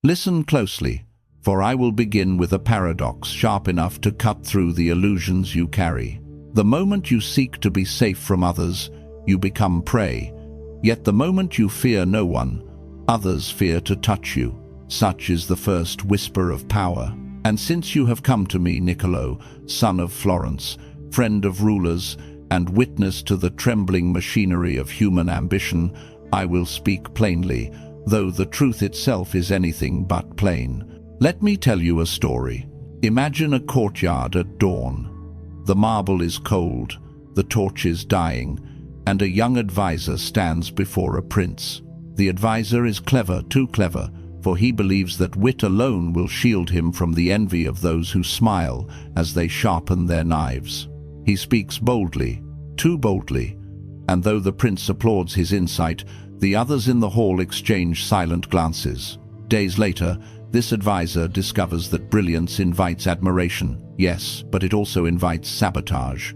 Listen closely, for I will begin with a paradox sharp enough to cut through the illusions you carry. The moment you seek to be safe from others, you become prey. Yet the moment you fear no one, others fear to touch you. Such is the first whisper of power. And since you have come to me, Niccolo, son of Florence, friend of rulers, and witness to the trembling machinery of human ambition, I will speak plainly, though the truth itself is anything but plain. Let me tell you a story. Imagine a courtyard at dawn. The marble is cold, the torch is dying, and a young advisor stands before a prince. The advisor is clever, too clever, for he believes that wit alone will shield him from the envy of those who smile as they sharpen their knives. He speaks boldly, too boldly, and though the prince applauds his insight, the others in the hall exchange silent glances. Days later, this advisor discovers that brilliance invites admiration, yes, but it also invites sabotage.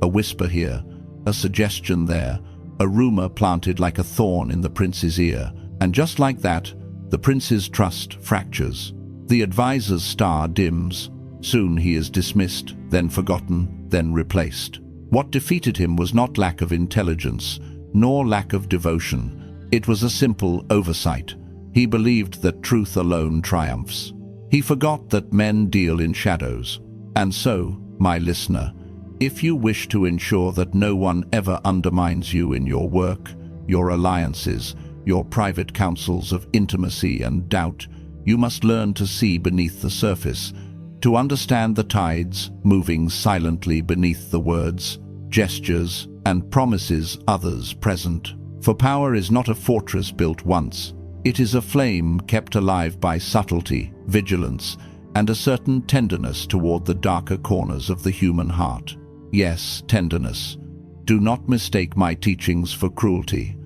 A whisper here, a suggestion there, a rumor planted like a thorn in the prince's ear, and just like that, the prince's trust fractures. The advisor's star dims. Soon he is dismissed, then forgotten, then replaced. What defeated him was not lack of intelligence, nor lack of devotion. It was a simple oversight. He believed that truth alone triumphs. He forgot that men deal in shadows. And so, my listener, if you wish to ensure that no one ever undermines you in your work, your alliances, your private counsels of intimacy and doubt, you must learn to see beneath the surface, to understand the tides moving silently beneath the words, gestures, and promises others present. For power is not a fortress built once. It is a flame kept alive by subtlety, vigilance, and a certain tenderness toward the darker corners of the human heart. Yes, tenderness. Do not mistake my teachings for cruelty.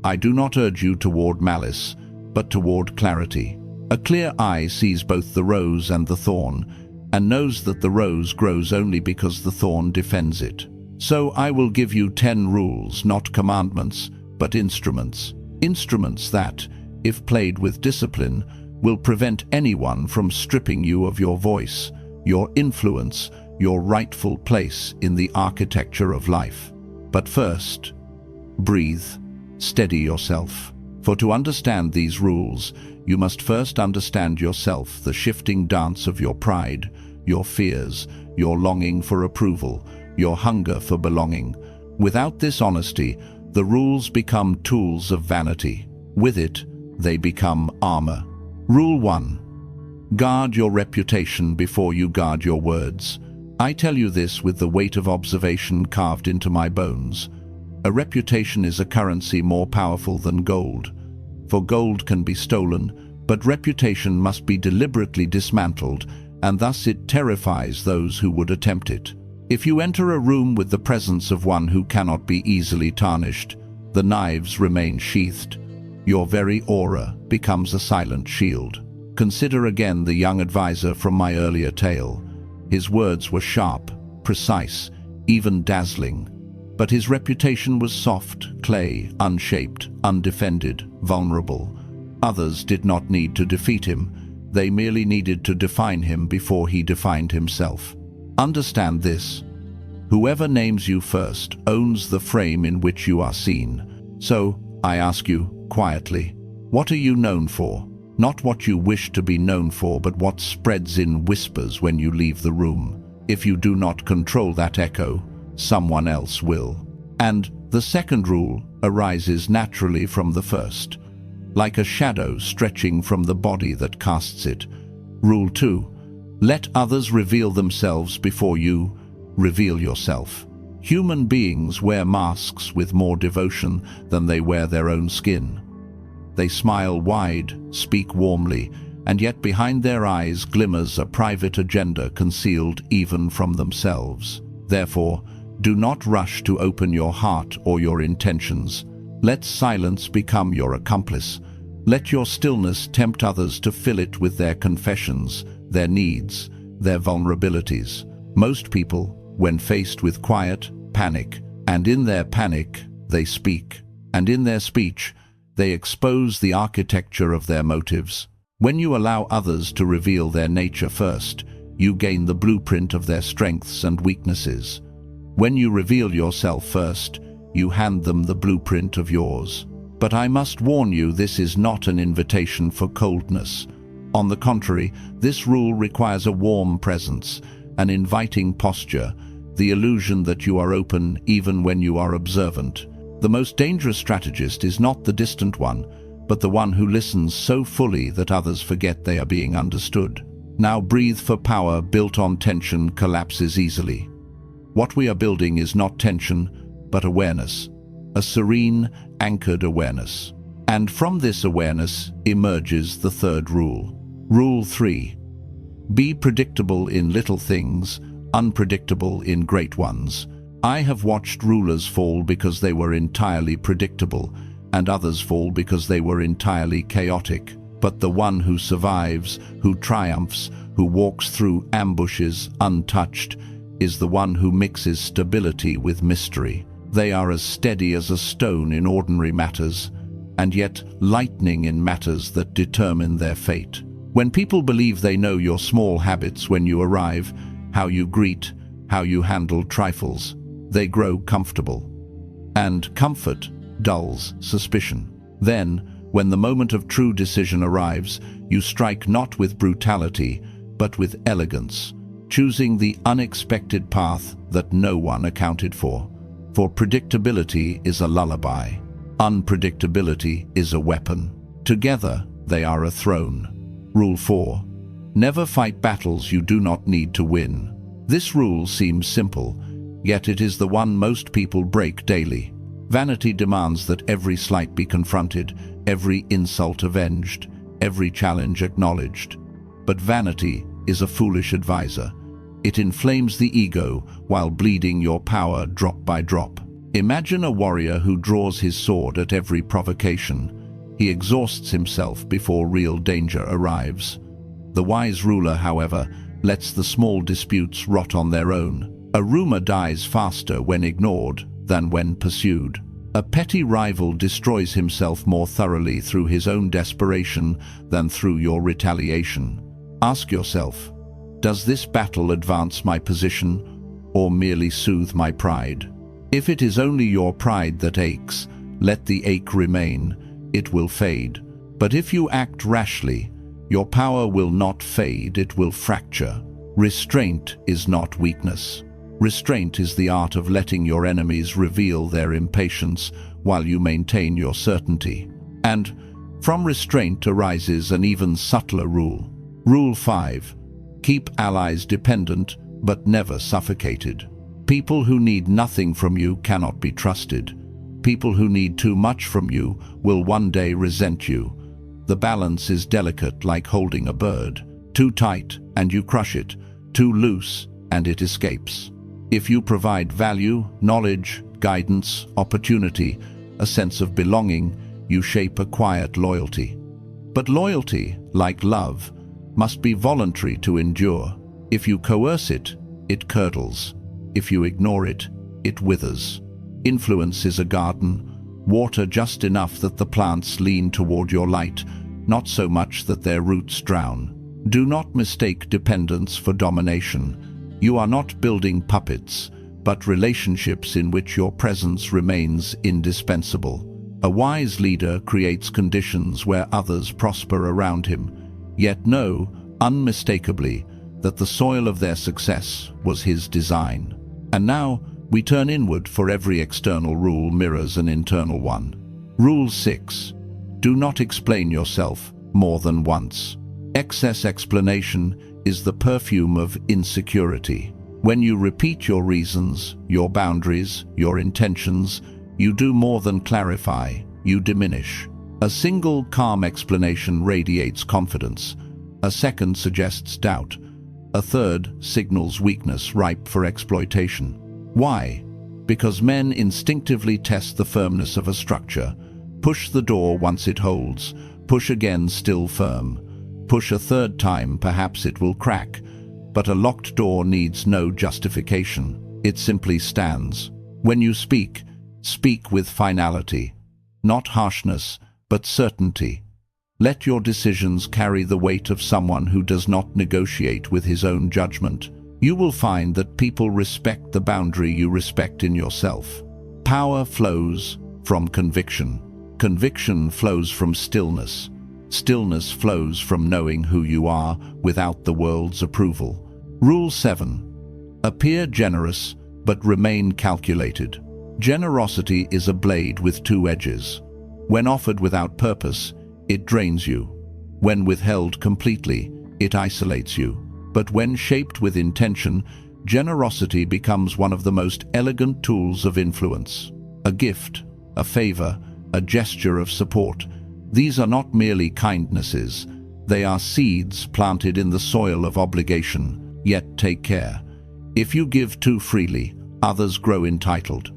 I do not urge you toward malice, but toward clarity. A clear eye sees both the rose and the thorn, and knows that the rose grows only because the thorn defends it. So I will give you 10 rules, not commandments, but instruments. Instruments that, if played with discipline, will prevent anyone from stripping you of your voice, your influence, your rightful place in the architecture of life. But first, breathe. Steady yourself. For to understand these rules, you must first understand yourself, the shifting dance of your pride, your fears, your longing for approval, your hunger for belonging. Without this honesty, the rules become tools of vanity. With it, they become armor. Rule 1. Guard your reputation before you guard your words. I tell you this with the weight of observation carved into my bones. A reputation is a currency more powerful than gold. For gold can be stolen, but reputation must be deliberately dismantled, and thus it terrifies those who would attempt it. If you enter a room with the presence of one who cannot be easily tarnished, the knives remain sheathed. Your very aura becomes a silent shield. Consider again the young advisor from my earlier tale. His words were sharp, precise, even dazzling. But his reputation was soft, clay, unshaped, undefended, vulnerable. Others did not need to defeat him. They merely needed to define him before he defined himself. Understand this. Whoever names you first owns the frame in which you are seen. So, I ask you, quietly, what are you known for? Not what you wish to be known for, but what spreads in whispers when you leave the room. If you do not control that echo, someone else will. And the second rule arises naturally from the first, like a shadow stretching from the body that casts it. Rule 2. Let others reveal themselves before you reveal yourself. Human beings wear masks with more devotion than they wear their own skin. They smile wide, speak warmly, and yet behind their eyes glimmers a private agenda concealed even from themselves. Therefore, do not rush to open your heart or your intentions. Let silence become your accomplice. Let your stillness tempt others to fill it with their confessions, their needs, their vulnerabilities. Most people, when faced with quiet, panic, and in their panic, they speak, and in their speech, they expose the architecture of their motives. When you allow others to reveal their nature first, you gain the blueprint of their strengths and weaknesses. When you reveal yourself first, you hand them the blueprint of yours. But I must warn you, this is not an invitation for coldness. On the contrary, this rule requires a warm presence, an inviting posture, the illusion that you are open even when you are observant. The most dangerous strategist is not the distant one, but the one who listens so fully that others forget they are being understood. Now breathe, for power built on tension collapses easily. What we are building is not tension, but awareness. A serene, anchored awareness. And from this awareness emerges the third rule. Rule 3. Be predictable in little things, unpredictable in great ones. I have watched rulers fall because they were entirely predictable, and others fall because they were entirely chaotic. But the one who survives, who triumphs, who walks through ambushes untouched, is the one who mixes stability with mystery. They are as steady as a stone in ordinary matters, and yet lightning in matters that determine their fate. When people believe they know your small habits when you arrive, how you greet, how you handle trifles, they grow comfortable. And comfort dulls suspicion. Then, when the moment of true decision arrives, you strike not with brutality, but with elegance, choosing the unexpected path that no one accounted for. For predictability is a lullaby. Unpredictability is a weapon. Together, they are a throne. Rule 4. Never fight battles you do not need to win. This rule seems simple, yet it is the one most people break daily. Vanity demands that every slight be confronted, every insult avenged, every challenge acknowledged. But vanity is a foolish advisor. It inflames the ego while bleeding your power drop by drop. Imagine a warrior who draws his sword at every provocation. He exhausts himself before real danger arrives. The wise ruler, however, lets the small disputes rot on their own. A rumor dies faster when ignored than when pursued. A petty rival destroys himself more thoroughly through his own desperation than through your retaliation. Ask yourself, does this battle advance my position or merely soothe my pride? If it is only your pride that aches, let the ache remain. It will fade. But if you act rashly, your power will not fade, it will fracture. Restraint is not weakness. Restraint is the art of letting your enemies reveal their impatience while you maintain your certainty. And from restraint arises an even subtler rule. Rule 5. Keep allies dependent, but never suffocated. People who need nothing from you cannot be trusted. People who need too much from you will one day resent you. The balance is delicate, like holding a bird. Too tight and you crush it, too loose and it escapes. If you provide value, knowledge, guidance, opportunity, a sense of belonging, you shape a quiet loyalty. But loyalty, like love, must be voluntary to endure. If you coerce it, it curdles. If you ignore it, it withers. Influence is a garden. Water just enough that the plants lean toward your light, not so much that their roots drown. Do not mistake dependence for domination. You are not building puppets, but relationships in which your presence remains indispensable. A wise leader creates conditions where others prosper around him, yet know, unmistakably, that the soil of their success was his design. And now, we turn inward, for every external rule mirrors an internal one. Rule 6. Do not explain yourself more than once. Excess explanation is the perfume of insecurity. When you repeat your reasons, your boundaries, your intentions, you do more than clarify, you diminish. A single calm explanation radiates confidence. A second suggests doubt. A third signals weakness ripe for exploitation. Why? Because men instinctively test the firmness of a structure. Push the door once it holds. Push again, still firm. Push a third time, perhaps it will crack. But a locked door needs no justification. It simply stands. When you speak, speak with finality. Not harshness, but certainty. Let your decisions carry the weight of someone who does not negotiate with his own judgment. You will find that people respect the boundary you respect in yourself. Power flows from conviction. Conviction flows from stillness. Stillness flows from knowing who you are without the world's approval. Rule 7. Appear generous, but remain calculated. Generosity is a blade with two edges. When offered without purpose, it drains you. When withheld completely, it isolates you. But when shaped with intention, generosity becomes one of the most elegant tools of influence. A gift, a favor, a gesture of support. These are not merely kindnesses. They are seeds planted in the soil of obligation. Yet take care. If you give too freely, others grow entitled.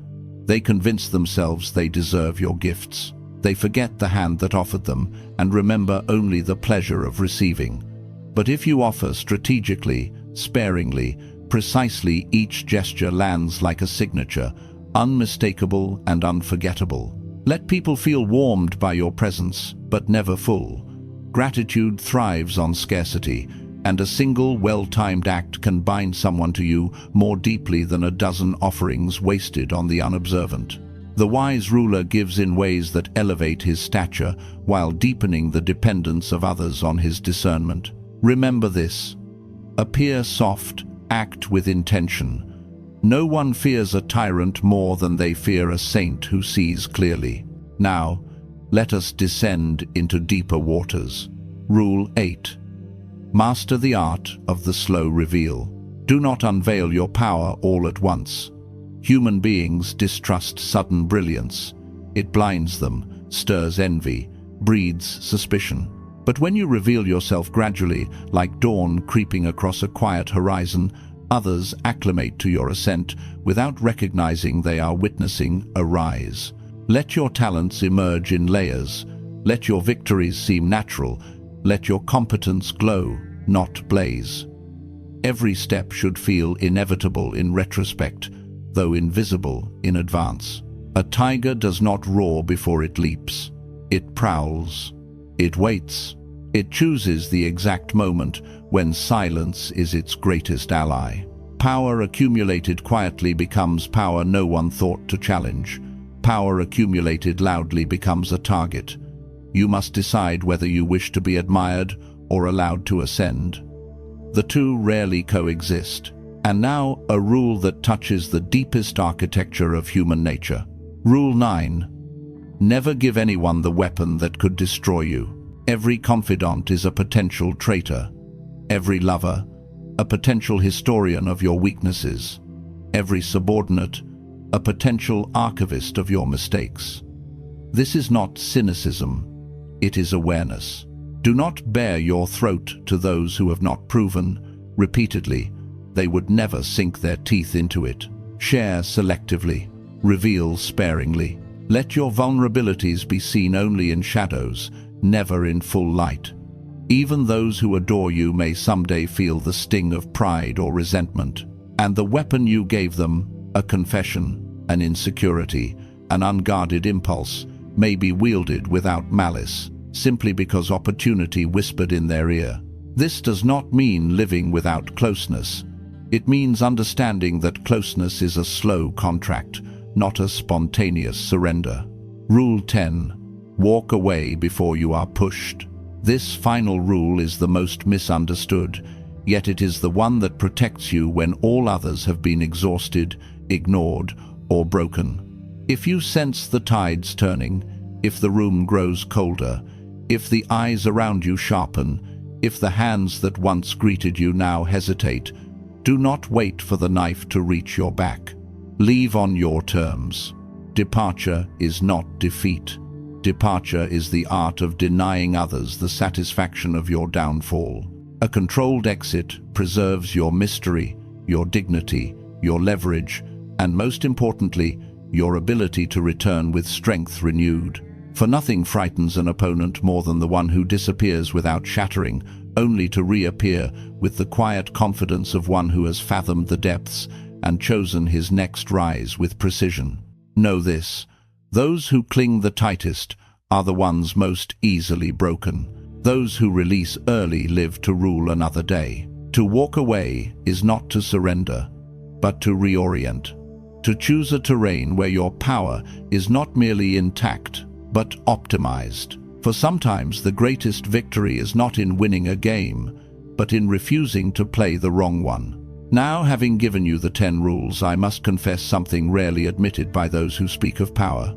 They convince themselves they deserve your gifts. They forget the hand that offered them and remember only the pleasure of receiving. But if you offer strategically, sparingly, precisely, each gesture lands like a signature, unmistakable and unforgettable. Let people feel warmed by your presence, but never full. Gratitude thrives on scarcity, and a single well-timed act can bind someone to you more deeply than a dozen offerings wasted on the unobservant. The wise ruler gives in ways that elevate his stature while deepening the dependence of others on his discernment. Remember this. Appear soft, act with intention. No one fears a tyrant more than they fear a saint who sees clearly. Now, let us descend into deeper waters. Rule 8. Master the art of the slow reveal. Do not unveil your power all at once. Human beings distrust sudden brilliance. It blinds them, stirs envy, breeds suspicion. But when you reveal yourself gradually, like dawn creeping across a quiet horizon, others acclimate to your ascent without recognizing they are witnessing a rise. Let your talents emerge in layers. Let your victories seem natural. Let your competence glow, not blaze. Every step should feel inevitable in retrospect, though invisible in advance. A tiger does not roar before it leaps. It prowls. It waits. It chooses the exact moment when silence is its greatest ally. Power accumulated quietly becomes power no one thought to challenge. Power accumulated loudly becomes a target. You must decide whether you wish to be admired or allowed to ascend. The two rarely coexist. And now, a rule that touches the deepest architecture of human nature. Rule 9. Never give anyone the weapon that could destroy you. Every confidant is a potential traitor. Every lover, a potential historian of your weaknesses. Every subordinate, a potential archivist of your mistakes. This is not cynicism, it is awareness. Do not bare your throat to those who have not proven, repeatedly, they would never sink their teeth into it. Share selectively, reveal sparingly. Let your vulnerabilities be seen only in shadows, never in full light. Even those who adore you may someday feel the sting of pride or resentment. And the weapon you gave them, a confession, an insecurity, an unguarded impulse, may be wielded without malice, simply because opportunity whispered in their ear. This does not mean living without closeness. It means understanding that closeness is a slow contract, not a spontaneous surrender. Rule 10. Walk away before you are pushed. This final rule is the most misunderstood, yet it is the one that protects you when all others have been exhausted, ignored, or broken. If you sense the tides turning, if the room grows colder, if the eyes around you sharpen, if the hands that once greeted you now hesitate, do not wait for the knife to reach your back. Leave on your terms. Departure is not defeat. Departure is the art of denying others the satisfaction of your downfall. A controlled exit preserves your mystery, your dignity, your leverage, and most importantly, your ability to return with strength renewed. For nothing frightens an opponent more than the one who disappears without shattering, only to reappear with the quiet confidence of one who has fathomed the depths and chosen his next rise with precision. Know this: those who cling the tightest are the ones most easily broken. Those who release early live to rule another day. To walk away is not to surrender, but to reorient. To choose a terrain where your power is not merely intact, but optimized. For sometimes the greatest victory is not in winning a game, but in refusing to play the wrong one. Now, having given you the 10 rules, I must confess something rarely admitted by those who speak of power.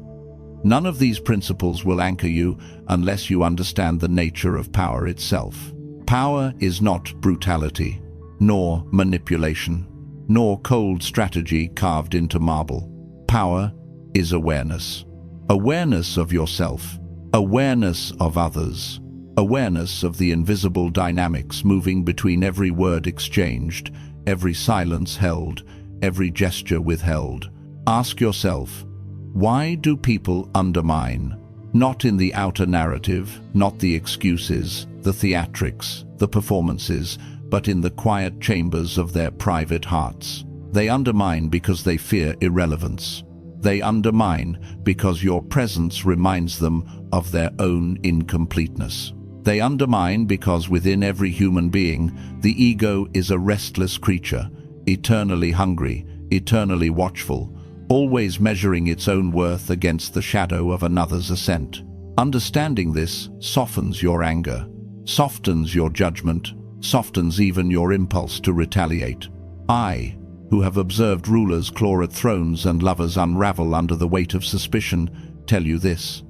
None of these principles will anchor you unless you understand the nature of power itself. Power is not brutality, nor manipulation, nor cold strategy carved into marble. Power is awareness. Awareness of yourself, awareness of others, awareness of the invisible dynamics moving between every word exchanged, every silence held, every gesture withheld. Ask yourself, why do people undermine? Not in the outer narrative, not the excuses, the theatrics, the performances, but in the quiet chambers of their private hearts. They undermine because they fear irrelevance. They undermine because your presence reminds them of their own incompleteness. They undermine because within every human being, the ego is a restless creature, eternally hungry, eternally watchful, always measuring its own worth against the shadow of another's ascent. Understanding this softens your anger, softens your judgment, softens even your impulse to retaliate. I, who have observed rulers claw at thrones and lovers unravel under the weight of suspicion, tell you this.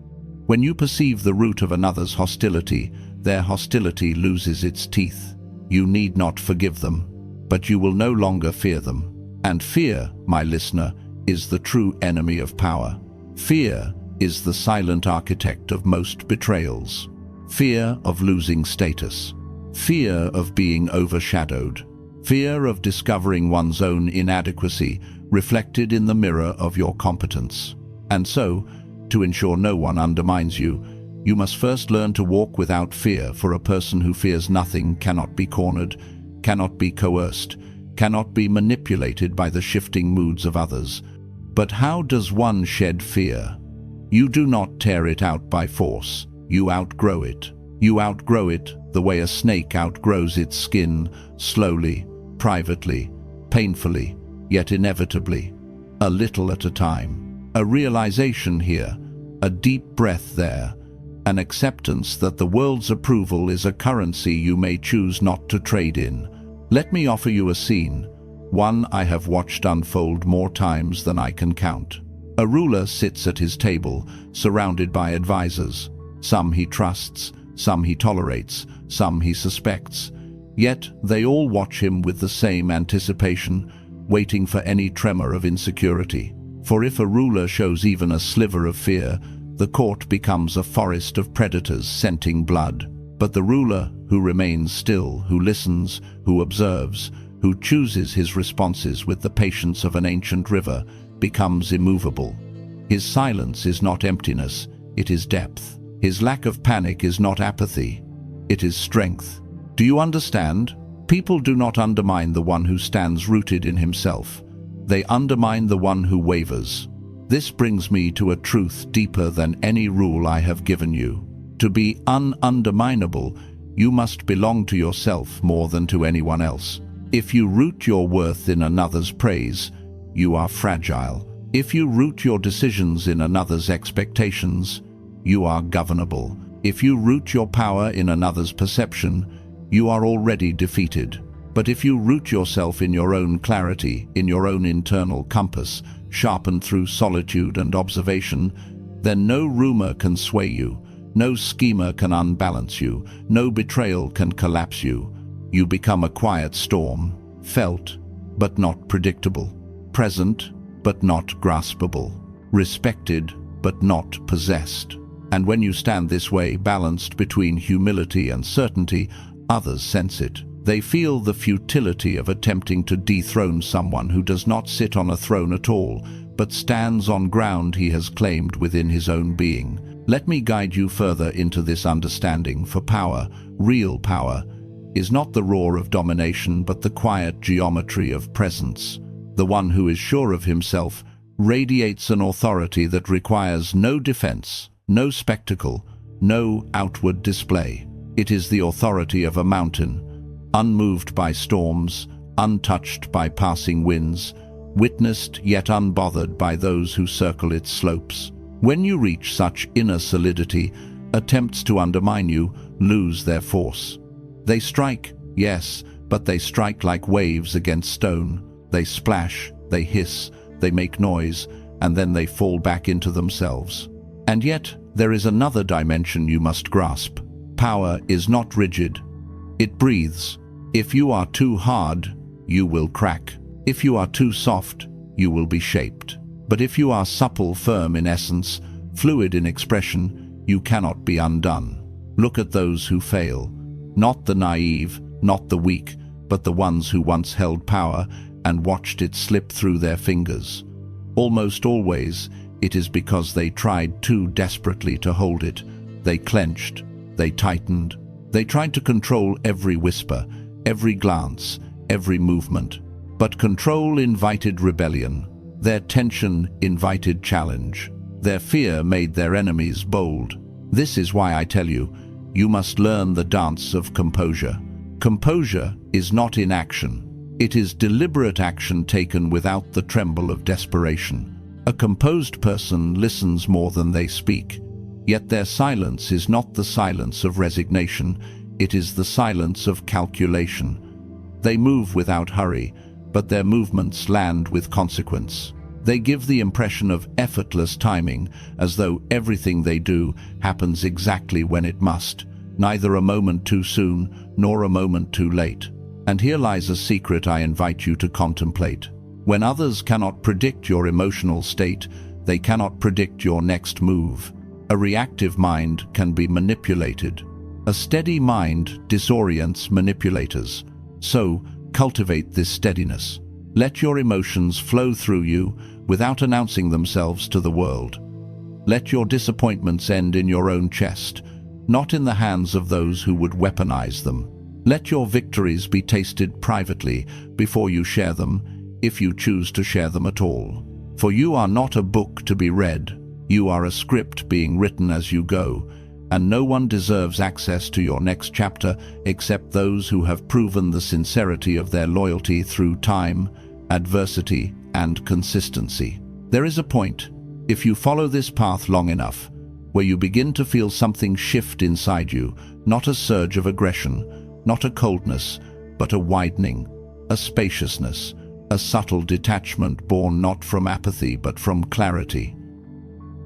When you perceive the root of another's hostility, their hostility loses its teeth. You need not forgive them, but you will no longer fear them. And fear, my listener, is the true enemy of power. Fear is the silent architect of most betrayals. Fear of losing status. Fear of being overshadowed. Fear of discovering one's own inadequacy reflected in the mirror of your competence. And so, to ensure no one undermines you, you must first learn to walk without fear, for a person who fears nothing cannot be cornered, cannot be coerced, cannot be manipulated by the shifting moods of others. But how does one shed fear? You do not tear it out by force. You outgrow it. You outgrow it the way a snake outgrows its skin, slowly, privately, painfully, yet inevitably, a little at a time. A realization here, a deep breath there, an acceptance that the world's approval is a currency you may choose not to trade in. Let me offer you a scene, one I have watched unfold more times than I can count. A ruler sits at his table, surrounded by advisors. Some he trusts, some he tolerates, some he suspects. Yet they all watch him with the same anticipation, waiting for any tremor of insecurity. For if a ruler shows even a sliver of fear, the court becomes a forest of predators scenting blood. But the ruler who remains still, who listens, who observes, who chooses his responses with the patience of an ancient river, becomes immovable. His silence is not emptiness, it is depth. His lack of panic is not apathy, it is strength. Do you understand? People do not undermine the one who stands rooted in himself. They undermine the one who wavers. This brings me to a truth deeper than any rule I have given you. To be ununderminable, you must belong to yourself more than to anyone else. If you root your worth in another's praise, you are fragile. If you root your decisions in another's expectations, you are governable. If you root your power in another's perception, you are already defeated. But if you root yourself in your own clarity, in your own internal compass, sharpened through solitude and observation, then no rumor can sway you, no schemer can unbalance you, no betrayal can collapse you. You become a quiet storm, felt but not predictable, present but not graspable, respected but not possessed. And when you stand this way, balanced between humility and certainty, others sense it. They feel the futility of attempting to dethrone someone who does not sit on a throne at all, but stands on ground he has claimed within his own being. Let me guide you further into this understanding, for power, real power, is not the roar of domination but the quiet geometry of presence. The one who is sure of himself radiates an authority that requires no defense, no spectacle, no outward display. It is the authority of a mountain, unmoved by storms, untouched by passing winds, witnessed yet unbothered by those who circle its slopes. When you reach such inner solidity, attempts to undermine you lose their force. They strike, yes, but they strike like waves against stone. They splash, they hiss, they make noise, and then they fall back into themselves. And yet, there is another dimension you must grasp. Power is not rigid. It breathes. If you are too hard, you will crack. If you are too soft, you will be shaped. But if you are supple, firm in essence, fluid in expression, you cannot be undone. Look at those who fail. Not the naive, not the weak, but the ones who once held power and watched it slip through their fingers. Almost always, it is because they tried too desperately to hold it. They clenched, they tightened, they tried to control every whisper, every glance, every movement. But control invited rebellion. Their tension invited challenge. Their fear made their enemies bold. This is why I tell you, you must learn the dance of composure. Composure is not inaction. It is deliberate action taken without the tremble of desperation. A composed person listens more than they speak, yet their silence is not the silence of resignation, it is the silence of calculation. They move without hurry, but their movements land with consequence. They give the impression of effortless timing, as though everything they do happens exactly when it must, neither a moment too soon nor a moment too late. And here lies a secret I invite you to contemplate. When others cannot predict your emotional state, they cannot predict your next move. A reactive mind can be manipulated. A steady mind disorients manipulators. So, cultivate this steadiness. Let your emotions flow through you without announcing themselves to the world. Let your disappointments end in your own chest, not in the hands of those who would weaponize them. Let your victories be tasted privately before you share them, if you choose to share them at all. For you are not a book to be read. You are a script being written as you go, and no one deserves access to your next chapter except those who have proven the sincerity of their loyalty through time, adversity, and consistency. There is a point, if you follow this path long enough, where you begin to feel something shift inside you, not a surge of aggression, not a coldness, but a widening, a spaciousness, a subtle detachment born not from apathy but from clarity.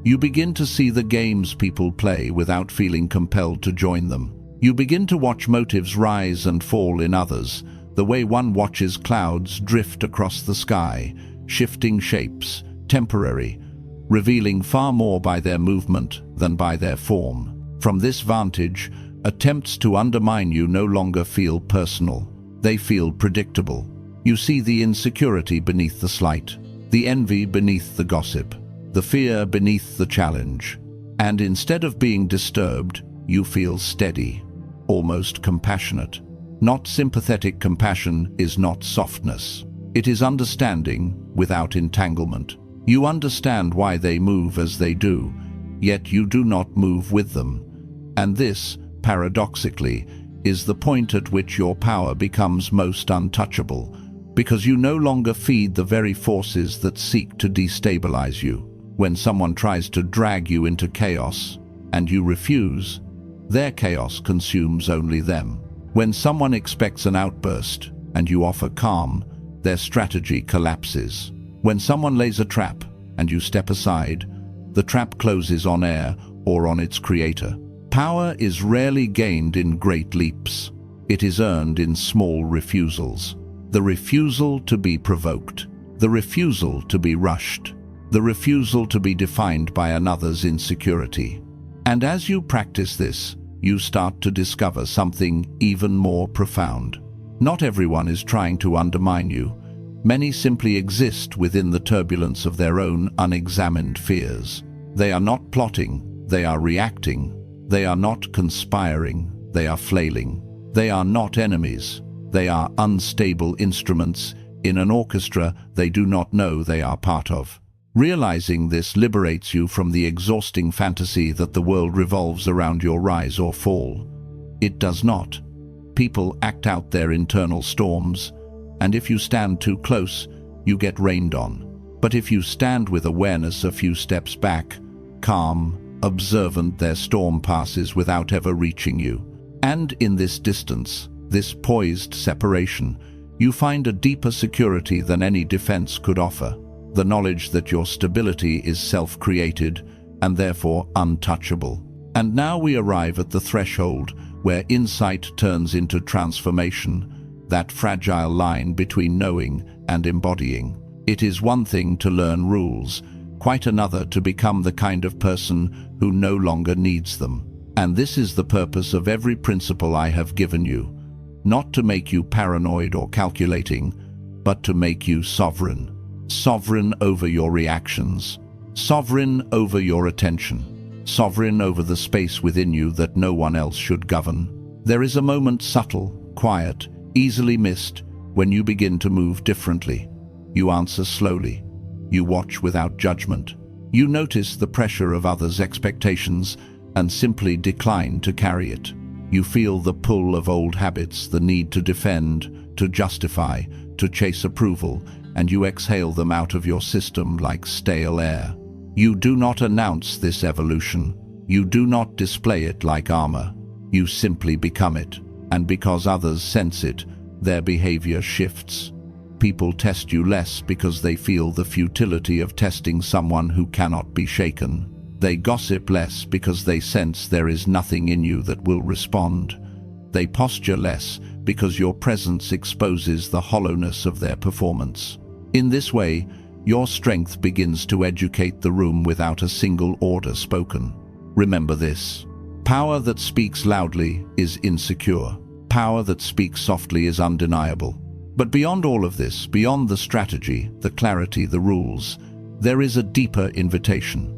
You begin to see the games people play without feeling compelled to join them. You begin to watch motives rise and fall in others, the way one watches clouds drift across the sky, shifting shapes, temporary, revealing far more by their movement than by their form. From this vantage, attempts to undermine you no longer feel personal. They feel predictable. You see the insecurity beneath the slight, the envy beneath the gossip, the fear beneath the challenge. And instead of being disturbed, you feel steady, almost compassionate. Not sympathetic compassion is not softness. It is understanding without entanglement. You understand why they move as they do, yet you do not move with them. And this, paradoxically, is the point at which your power becomes most untouchable, because you no longer feed the very forces that seek to destabilize you. When someone tries to drag you into chaos, and you refuse, their chaos consumes only them. When someone expects an outburst, and you offer calm, their strategy collapses. When someone lays a trap, and you step aside, the trap closes on air or on its creator. Power is rarely gained in great leaps. It is earned in small refusals. The refusal to be provoked, the refusal to be rushed, the refusal to be defined by another's insecurity. And as you practice this, you start to discover something even more profound. Not everyone is trying to undermine you. Many simply exist within the turbulence of their own unexamined fears. They are not plotting, they are reacting. They are not conspiring, they are flailing. They are not enemies, they are unstable instruments in an orchestra they do not know they are part of. Realizing this liberates you from the exhausting fantasy that the world revolves around your rise or fall. It does not. People act out their internal storms, and if you stand too close, you get rained on. But if you stand with awareness a few steps back, calm, observant, their storm passes without ever reaching you. And in this distance, this poised separation, you find a deeper security than any defense could offer. The knowledge that your stability is self-created and therefore untouchable. And now we arrive at the threshold where insight turns into transformation, that fragile line between knowing and embodying. It is one thing to learn rules, quite another to become the kind of person who no longer needs them. And this is the purpose of every principle I have given you, not to make you paranoid or calculating, but to make you sovereign. Sovereign over your reactions, sovereign over your attention, sovereign over the space within you that no one else should govern. There is a moment, subtle, quiet, easily missed, when you begin to move differently. You answer slowly. You watch without judgment. You notice the pressure of others' expectations and simply decline to carry it. You feel the pull of old habits, the need to defend, to justify, to chase approval, and you exhale them out of your system like stale air. You do not announce this evolution. You do not display it like armor. You simply become it, and because others sense it, their behavior shifts. People test you less because they feel the futility of testing someone who cannot be shaken. They gossip less because they sense there is nothing in you that will respond. They posture less because your presence exposes the hollowness of their performance. In this way, your strength begins to educate the room without a single order spoken. Remember this: power that speaks loudly is insecure. Power that speaks softly is undeniable. But beyond all of this, beyond the strategy, the clarity, the rules, there is a deeper invitation.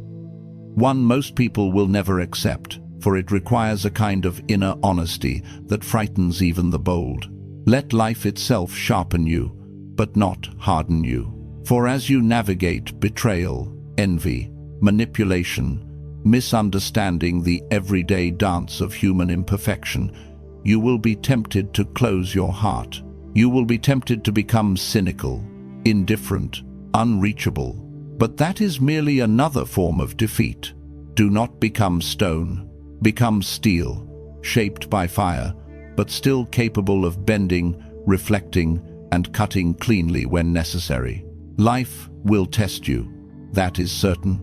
One most people will never accept, for it requires a kind of inner honesty that frightens even the bold. Let life itself sharpen you, but not harden you. For as you navigate betrayal, envy, manipulation, misunderstanding, the everyday dance of human imperfection, you will be tempted to close your heart. You will be tempted to become cynical, indifferent, unreachable. But that is merely another form of defeat. Do not become stone. Become steel, shaped by fire, but still capable of bending, reflecting, and cutting cleanly when necessary. Life will test you, that is certain.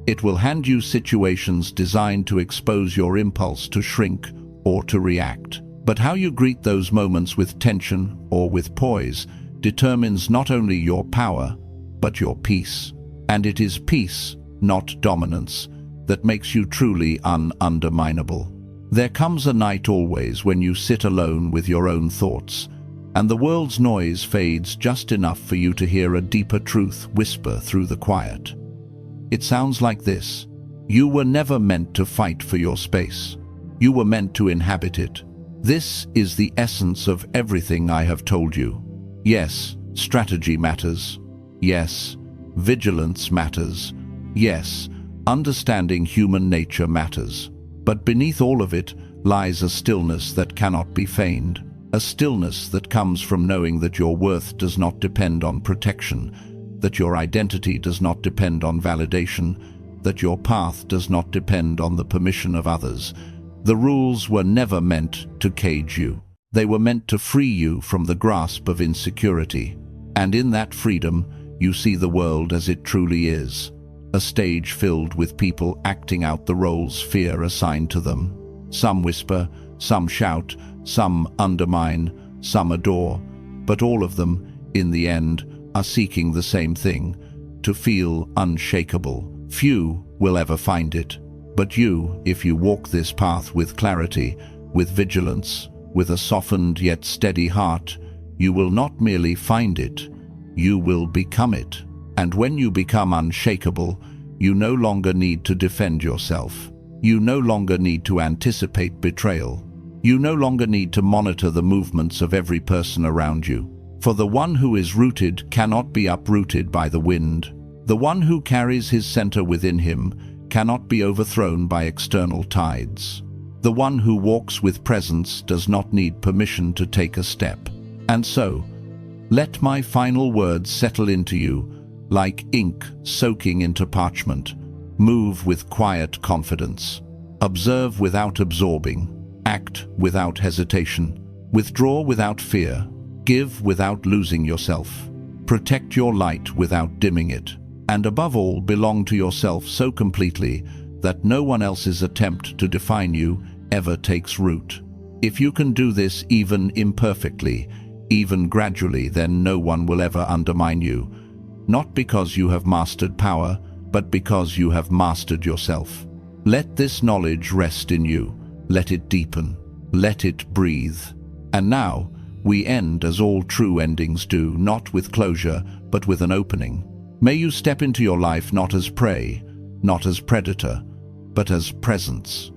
It will hand you situations designed to expose your impulse to shrink or to react. But how you greet those moments, with tension or with poise, determines not only your power, but your peace. And it is peace, not dominance, that makes you truly ununderminable. There comes a night always when you sit alone with your own thoughts, and the world's noise fades just enough for you to hear a deeper truth whisper through the quiet. It sounds like this: you were never meant to fight for your space. You were meant to inhabit it. This is the essence of everything I have told you. Yes, strategy matters. Yes, vigilance matters. Yes, understanding human nature matters. But beneath all of it lies a stillness that cannot be feigned. A stillness that comes from knowing that your worth does not depend on protection, that your identity does not depend on validation, that your path does not depend on the permission of others. The rules were never meant to cage you. They were meant to free you from the grasp of insecurity. And in that freedom, you see the world as it truly is. A stage filled with people acting out the roles fear assigned to them. Some whisper, some shout, some undermine, some adore, but all of them, in the end, are seeking the same thing: to feel unshakable. Few will ever find it, but you, if you walk this path with clarity, with vigilance, with a softened yet steady heart, you will not merely find it, you will become it. And when you become unshakable, you no longer need to defend yourself. You no longer need to anticipate betrayal. You no longer need to monitor the movements of every person around you. For the one who is rooted cannot be uprooted by the wind. The one who carries his center within him cannot be overthrown by external tides. The one who walks with presence does not need permission to take a step. And so, let my final words settle into you, like ink soaking into parchment. Move with quiet confidence. Observe without absorbing. Act without hesitation. Withdraw without fear. Give without losing yourself. Protect your light without dimming it. And above all, belong to yourself so completely that no one else's attempt to define you ever takes root. If you can do this even imperfectly, even gradually, then no one will ever undermine you. Not because you have mastered power, but because you have mastered yourself. Let this knowledge rest in you. Let it deepen. Let it breathe. And now, we end as all true endings do, not with closure, but with an opening. May you step into your life not as prey, not as predator, but as presence.